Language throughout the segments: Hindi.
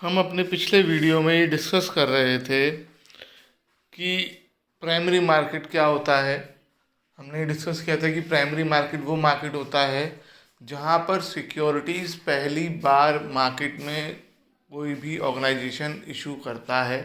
हम अपने पिछले वीडियो में ये डिस्कस कर रहे थे कि प्राइमरी मार्केट क्या होता है। हमने डिस्कस किया था कि प्राइमरी मार्केट वो मार्केट होता है जहाँ पर सिक्योरिटीज़ पहली बार मार्केट में कोई भी ऑर्गेनाइजेशन इशू करता है,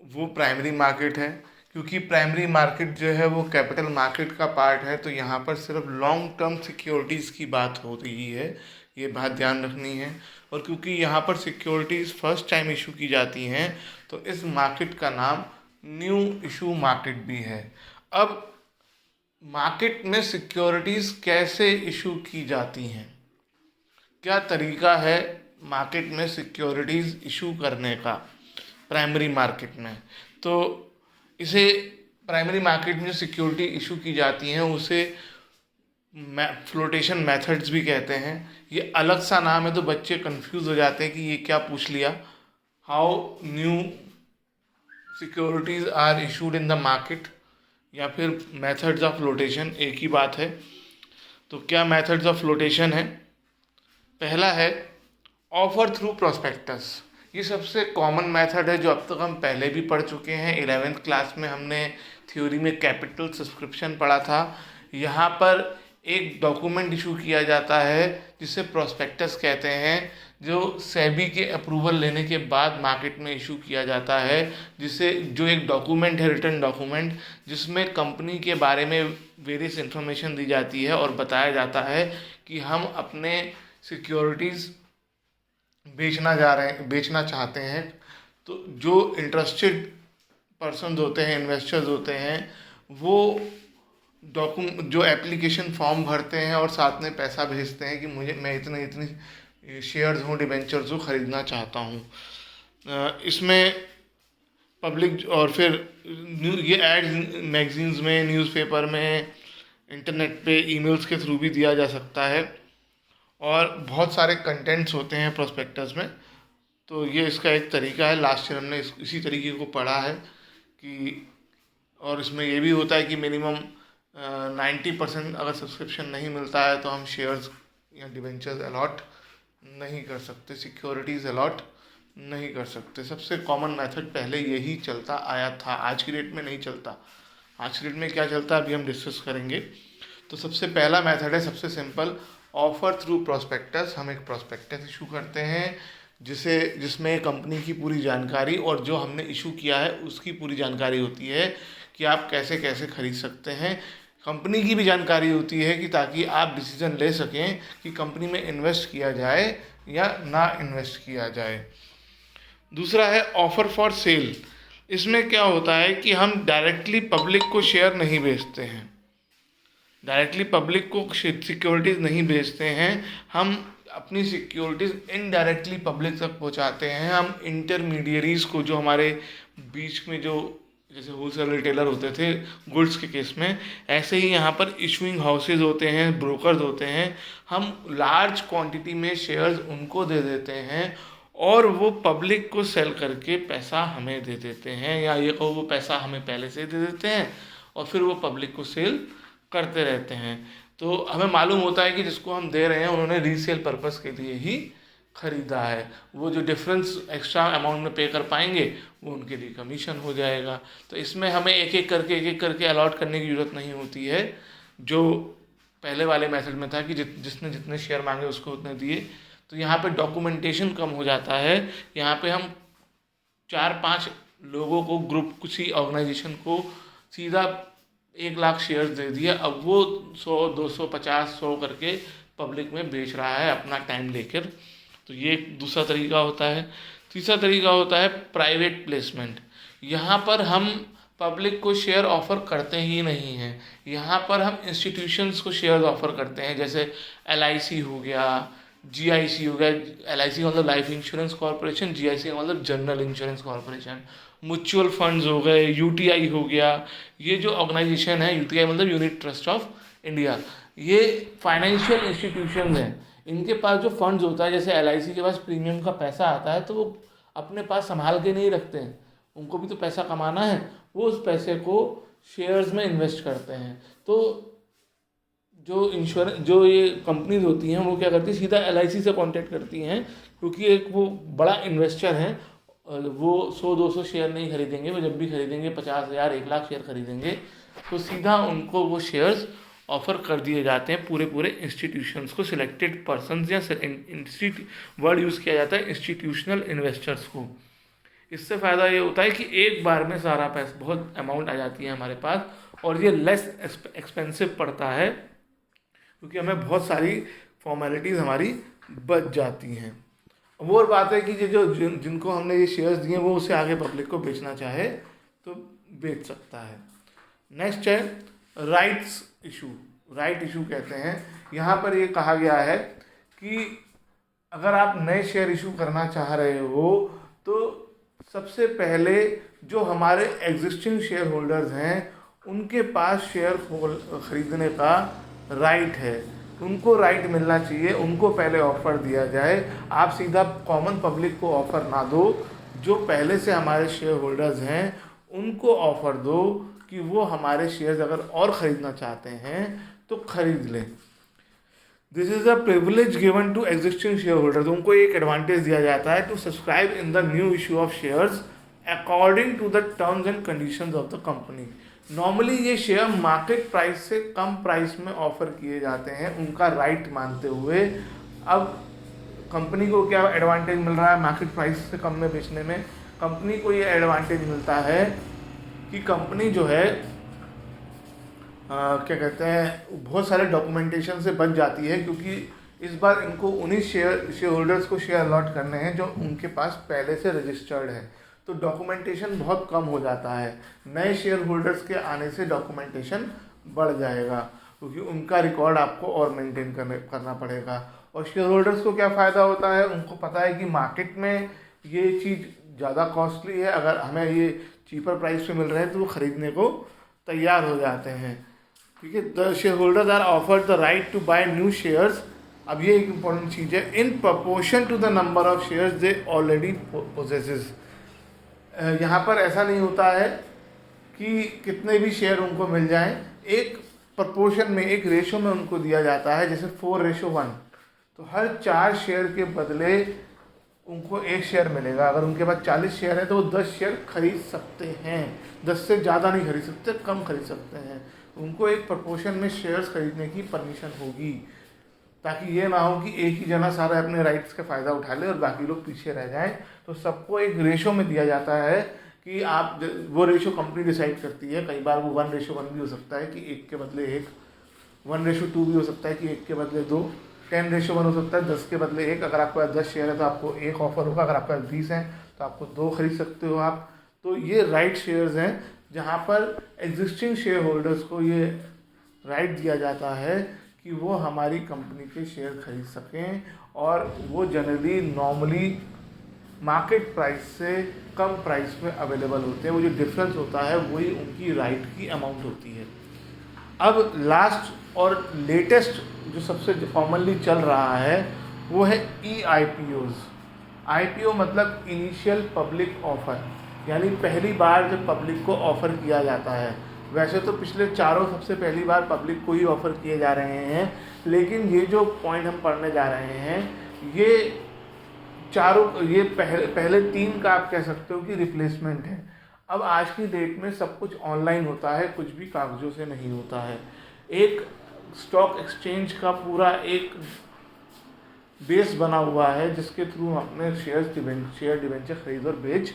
वो प्राइमरी मार्केट है। क्योंकि प्राइमरी मार्केट जो है वो कैपिटल मार्केट का पार्ट है, तो यहाँ पर सिर्फ लॉन्ग टर्म सिक्योरिटीज़ की बात हो रही है, ये बात ध्यान रखनी है। और क्योंकि यहाँ पर सिक्योरिटीज़ फर्स्ट टाइम इशू की जाती हैं, तो इस मार्केट का नाम न्यू इशू मार्केट भी है। अब मार्केट में सिक्योरिटीज़ कैसे इशू की जाती हैं, क्या तरीका है मार्केट में सिक्योरिटीज़ इशू करने का प्राइमरी मार्केट में। तो इसे प्राइमरी मार्केट में जो सिक्योरिटी इशू की जाती हैं उसे फ्लोटेशन मेथड्स भी कहते हैं। ये अलग सा नाम है, तो बच्चे कंफ्यूज हो जाते हैं कि ये क्या पूछ लिया। How new securities are issued in the market, या फिर मेथड्स ऑफ फ्लोटेशन, एक ही बात है। तो क्या मेथड्स ऑफ फ्लोटेशन है? पहला है ऑफर थ्रू प्रोस्पेक्टस। ये सबसे कॉमन मेथड है जो अब तक हम पहले भी पढ़ चुके हैं। 11वीं क्लास में हमने थ्योरी में कैपिटल सब्सक्रिप्शन पढ़ा था। यहाँ पर एक डॉक्यूमेंट इशू किया जाता है जिसे प्रोस्पेक्टस कहते हैं, जो सेबी के अप्रूवल लेने के बाद मार्केट में इशू किया जाता है, जिसे जो एक डॉक्यूमेंट है, रिटन डॉक्यूमेंट, जिसमें कंपनी के बारे में वेरियस इन्फॉर्मेशन दी जाती है और बताया जाता है कि हम अपने सिक्योरिटीज़ बेचना चाहते हैं। तो जो इंटरेस्टेड पर्सन होते हैं, इन्वेस्टर्स होते हैं, वो जो एप्लीकेशन फॉर्म भरते हैं और साथ में पैसा भेजते हैं कि मैं इतने इतनी शेयर्स हूँ, डिबेंचर्स हूँ, ख़रीदना चाहता हूँ। इसमें पब्लिक और फिर ये एड्स मैगजीन्स में, न्यूज़पेपर में, इंटरनेट पे, ईमेल्स के थ्रू भी दिया जा सकता है। और बहुत सारे कंटेंट्स होते हैं प्रोस्पेक्टस में। तो ये इसका एक तरीका है। लास्ट ईयर हमने इसी तरीके को पढ़ा है कि, और इसमें ये भी होता है कि मिनिमम 90% अगर सब्सक्रिप्शन नहीं मिलता है तो हम शेयर्स या डिबेंचर्स अलॉट नहीं कर सकते, सिक्योरिटीज़ अलॉट नहीं कर सकते। सबसे कॉमन मेथड पहले यही चलता आया था, आज की डेट में नहीं चलता। आज की डेट में क्या चलता है अभी हम डिस्कस करेंगे। तो सबसे पहला मेथड है, सबसे सिंपल, ऑफर थ्रू प्रोस्पेक्टस। हम एक प्रोस्पेक्टस इशू करते हैं जिसमें कंपनी की पूरी जानकारी और जो हमने इशू किया है उसकी पूरी जानकारी होती है कि आप कैसे कैसे खरीद सकते हैं। कंपनी की भी जानकारी होती है कि ताकि आप डिसीजन ले सकें कि कंपनी में इन्वेस्ट किया जाए या ना इन्वेस्ट किया जाए। दूसरा है ऑफर फॉर सेल। इसमें क्या होता है कि हम डायरेक्टली पब्लिक को शेयर नहीं बेचते हैं, डायरेक्टली पब्लिक को सिक्योरिटीज़ नहीं बेचते हैं। हम अपनी सिक्योरिटीज़ इनडायरेक्टली पब्लिक तक पहुंचाते हैं। हम इंटरमीडियरीज़ को, जो हमारे बीच में जो जैसे होलसेल रिटेलर होते थे गुड्स के केस में, ऐसे ही यहाँ पर इशूइंग हाउसेज होते हैं, ब्रोकर्स होते हैं। हम लार्ज क्वांटिटी में शेयर्स उनको दे देते हैं और वो पब्लिक को सेल करके पैसा हमें दे देते हैं, या ये कहो वो पैसा हमें पहले से दे देते हैं और फिर वो पब्लिक को सेल करते रहते हैं। तो हमें मालूम होता है कि जिसको हम दे रहे हैं उन्होंने रीसेल पर्पस के लिए ही खरीदा है। वो जो डिफरेंस एक्स्ट्रा अमाउंट में पे कर पाएंगे वो उनके लिए कमीशन हो जाएगा। तो इसमें हमें एक एक करके अलॉट करने की ज़रूरत नहीं होती है, जो पहले वाले मेथड में था कि जिसने जितने शेयर मांगे उसको उतने दिए। तो यहाँ पे डॉक्यूमेंटेशन कम हो जाता है। यहाँ पे हम 4-5 लोगों को, ग्रुप, किसी ऑर्गेनाइजेशन को सीधा 1 लाख शेयर्स दे दिए, अब वो 100, 200, 50, 100 करके पब्लिक में बेच रहा है अपना टाइम लेकर। तो ये एक दूसरा तरीका होता है। तीसरा तरीका होता है प्राइवेट प्लेसमेंट। यहाँ पर हम पब्लिक को शेयर ऑफर करते ही नहीं हैं, यहाँ पर हम इंस्टीट्यूशंस को शेयर ऑफर करते हैं। जैसे LIC हो गया, GIC हो गया। LIC का मतलब लाइफ इंश्योरेंस कॉरपोरेशन, GIC का मतलब general insurance corporation. Mutual funds हो गए, UTI हो गया। ये जो ऑर्गेनाइजेशन है, UTI मतलब यूनिट ट्रस्ट ऑफ इंडिया, ये फाइनेंशियल इंस्टीट्यूशन हैं। इनके पास जो फंड्स होता है, जैसे LIC के पास प्रीमियम का पैसा आता है, तो वो अपने पास संभाल के नहीं रखते हैं, उनको भी तो पैसा कमाना है। वो उस पैसे को शेयर्स में इन्वेस्ट करते हैं। तो जो ये कंपनीज होती हैं वो क्या करती हैं, सीधा LIC से कांटेक्ट करती हैं, क्योंकि एक वो बड़ा इन्वेस्टर है। वो 100-200 शेयर नहीं खरीदेंगे, वो जब भी खरीदेंगे 50,000 1 लाख शेयर खरीदेंगे, तो सीधा उनको वो शेयर्स ऑफर कर दिए जाते हैं पूरे पूरे इंस्टीट्यूशंस को, सिलेक्टेड पर्सनस या वर्ड यूज़ किया जाता है इंस्टीट्यूशनल इन्वेस्टर्स को। इससे फ़ायदा ये होता है कि एक बार में सारा पैसा, बहुत अमाउंट आ जाती है हमारे पास, और ये लेस एक्सपेंसिव पड़ता है, क्योंकि हमें बहुत सारी फॉर्मेलिटीज़ हमारी बच जाती हैं। वो और बात है कि ये जिनको हमने ये शेयर्स दिए वो उसे आगे पब्लिक को बेचना चाहे तो बेच सकता है। नेक्स्ट है राइट्स इशू। राइट इशू कहते हैं, यहाँ पर ये कहा गया है कि अगर आप नए शेयर इशू करना चाह रहे हो तो सबसे पहले जो हमारे एग्जिस्टिंग शेयर होल्डर्स हैं उनके पास शेयर खरीदने का राइट है, उनको राइट मिलना चाहिए, उनको पहले ऑफ़र दिया जाए। आप सीधा कॉमन पब्लिक को ऑफ़र ना दो, जो पहले से हमारे शेयर होल्डर्स हैं उनको ऑफ़र दो कि वो हमारे शेयर्स अगर और ख़रीदना चाहते हैं तो ख़रीद लें। This is a privilege given to existing share holders. उनको एक एडवांटेज दिया जाता है to subscribe in the new issue of shares according to the terms and conditions of the company. Normally ये शेयर मार्केट प्राइस से कम प्राइस में ऑफर किए जाते हैं उनका राइट मानते हुए। अब कंपनी को क्या एडवांटेज मिल रहा है मार्केट प्राइस से कम में बेचने में? कंपनी को ये एडवांटेज मिलता है कि कंपनी जो है क्या कहते हैं, बहुत सारे डॉक्यूमेंटेशन से बच जाती है, क्योंकि इस बार इनको उन्हीं शेयर होल्डर्स को शेयर अलॉट करने हैं जो उनके पास पहले से रजिस्टर्ड है, तो डॉक्यूमेंटेशन बहुत कम हो जाता है। नए शेयर होल्डर्स के आने से डॉक्यूमेंटेशन बढ़ जाएगा, क्योंकि उनका रिकॉर्ड आपको और मेंटेन करना पड़ेगा। और शेयर होल्डर्स को क्या फ़ायदा होता है, उनको पता है कि मार्केट में ये चीज़ ज़्यादा कॉस्टली है, अगर हमें ये चीपर प्राइस पे मिल रहे हैं तो वो ख़रीदने को तैयार हो जाते हैं। ठीक है, the share holders are offered the right to buy new shares. अब ये एक इम्पॉर्टेंट चीज़ है, in proportion to the number of shares they already possesses. यहाँ पर ऐसा नहीं होता है कि कितने भी शेयर उनको मिल जाएं, एक प्रपोर्शन में, एक रेशो में उनको दिया जाता है, जैसे 4:1। तो हर 4 शेयर के बदले उनको 1 शेयर मिलेगा। अगर उनके पास 40 शेयर है तो वो 10 शेयर खरीद सकते हैं, 10 से ज़्यादा नहीं खरीद सकते, कम खरीद सकते हैं। उनको एक प्रपोर्शन में शेयर्स खरीदने की परमिशन होगी, ताकि ये ना हो कि एक ही जना सारे अपने राइट्स का फ़ायदा उठा ले और बाकी लोग पीछे रह जाएं। तो सबको एक रेशो में दिया जाता है कि आप, वो रेशो कंपनी डिसाइड करती है। कई बार वो 1:1 भी हो सकता है कि 1 के बदले 1, 1:2 भी हो सकता है कि 1 के बदले 2, 10:1 हो सकता है 10 के बदले 1। अगर आपके पास 10 शेयर है तो आपको 1 ऑफर होगा, अगर आपके पास 20 हैं तो आपको 2 खरीद सकते हो आप। तो ये राइट शेयर्स हैं जहाँ पर एग्जिस्टिंग शेयर होल्डर्स को ये राइट दिया जाता है कि वो हमारी कंपनी के शेयर खरीद सकें, और वो जनरली नॉर्मली मार्केट प्राइस से कम प्राइस में अवेलेबल होते हैं। वो जो डिफरेंस होता है वही उनकी राइट की अमाउंट होती है। अब लास्ट और लेटेस्ट जो सबसे कॉमनली चल रहा है वो है IPOs। IPO मतलब इनिशियल पब्लिक ऑफर, यानी पहली बार जब पब्लिक को ऑफ़र किया जाता है। वैसे तो पिछले चारों सबसे पहली बार पब्लिक को ही ऑफ़र किए जा रहे हैं, लेकिन ये जो पॉइंट हम पढ़ने जा रहे हैं ये चारों, ये पहले 3 का आप कह सकते हो कि रिप्लेसमेंट है। अब आज की डेट में सब कुछ ऑनलाइन होता है, कुछ भी कागज़ों से नहीं होता है। एक स्टॉक एक्सचेंज का पूरा एक बेस बना हुआ है जिसके थ्रू हम अपने शेयर डिवेंचर खरीद और बेच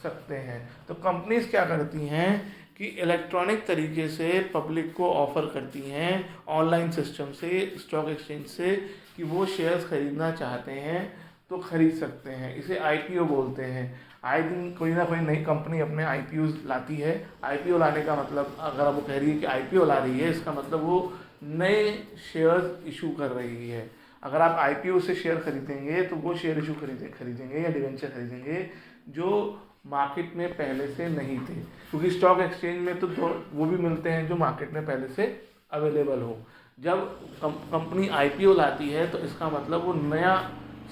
सकते हैं। तो कंपनीज क्या करती हैं कि इलेक्ट्रॉनिक तरीके से पब्लिक को ऑफ़र करती हैं ऑनलाइन सिस्टम से, स्टॉक एक्सचेंज से, कि वो शेयर्स खरीदना चाहते हैं तो खरीद सकते हैं। इसे IPO बोलते हैं। आए दिन कोई ना कोई नई कंपनी अपने IPOs लाती है। IPO लाने का मतलब, अगर वो कह रही है कि IPO ला रही है, इसका मतलब वो नए शेयर्स इशू कर रही है। अगर आप IPO से शेयर खरीदेंगे तो वो शेयर इशू खरीदेंगे या डिवेंचर खरीदेंगे जो मार्केट में पहले से नहीं थे, क्योंकि स्टॉक एक्सचेंज में तो वो भी मिलते हैं जो मार्केट में पहले से अवेलेबल हो। जब कंपनी IPO लाती है तो इसका मतलब वो नया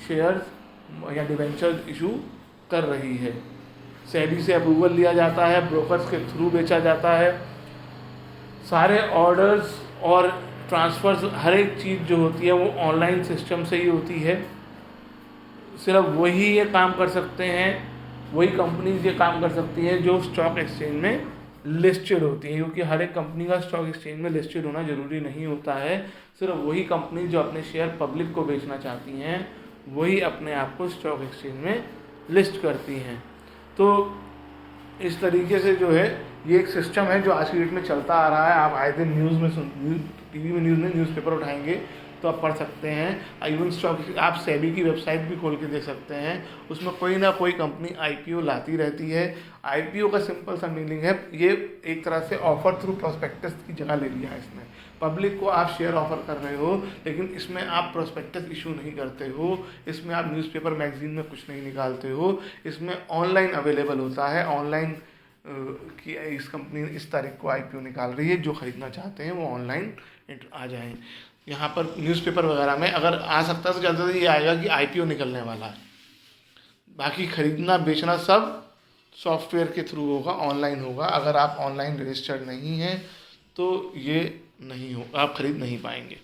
शेयर्स या डिवेंचर इशू कर रही है। सेबी से अप्रूवल लिया जाता है, ब्रोकर्स के थ्रू बेचा जाता है। सारे ऑर्डर्स और ट्रांसफ़र्स हर एक चीज़ जो होती है वो ऑनलाइन सिस्टम से ही होती है। सिर्फ वही ये काम कर सकते हैं, वही कंपनीज ये काम कर सकती हैं जो स्टॉक एक्सचेंज में लिस्टेड होती हैं, क्योंकि हर एक कंपनी का स्टॉक एक्सचेंज में लिस्टेड होना ज़रूरी नहीं होता है। सिर्फ वही कंपनी जो अपने शेयर पब्लिक को बेचना चाहती हैं वही अपने आप को स्टॉक एक्सचेंज में लिस्ट करती हैं। तो इस तरीके से जो है ये एक सिस्टम है जो आज की डेट में चलता आ रहा है। आप आए दिन टीवी में न्यूज़ में न्यूज़पेपर उठाएंगे तो आप पढ़ सकते हैं। इवन स्टॉक आप सेबी की वेबसाइट भी खोल के देख सकते हैं, उसमें कोई ना कोई कंपनी आईपीओ लाती रहती है। आईपीओ का सिंपल सा मीनिंग है, ये एक तरह से ऑफर थ्रू प्रोस्पेक्टस की जगह ले लिया है इसने। पब्लिक को आप शेयर ऑफर कर रहे हो, लेकिन इसमें आप प्रोस्पेक्टस इशू नहीं करते हो, इसमें आप न्यूज़पेपर मैगजीन में कुछ नहीं निकालते हो, इसमें ऑनलाइन अवेलेबल होता है। ऑनलाइन कि इस कंपनी इस तारीख को आईपीओ निकाल रही है, जो ख़रीदना चाहते हैं वो ऑनलाइन आ जाएं। यहाँ पर न्यूज़पेपर वगैरह में अगर आ सकता है तो ज़्यादा ये आएगा कि आईपीओ निकलने वाला है। बाकी ख़रीदना बेचना सब सॉफ्टवेयर के थ्रू होगा, ऑनलाइन होगा। अगर आप ऑनलाइन रजिस्टर्ड नहीं हैं तो ये नहीं हो, आप ख़रीद नहीं पाएंगे।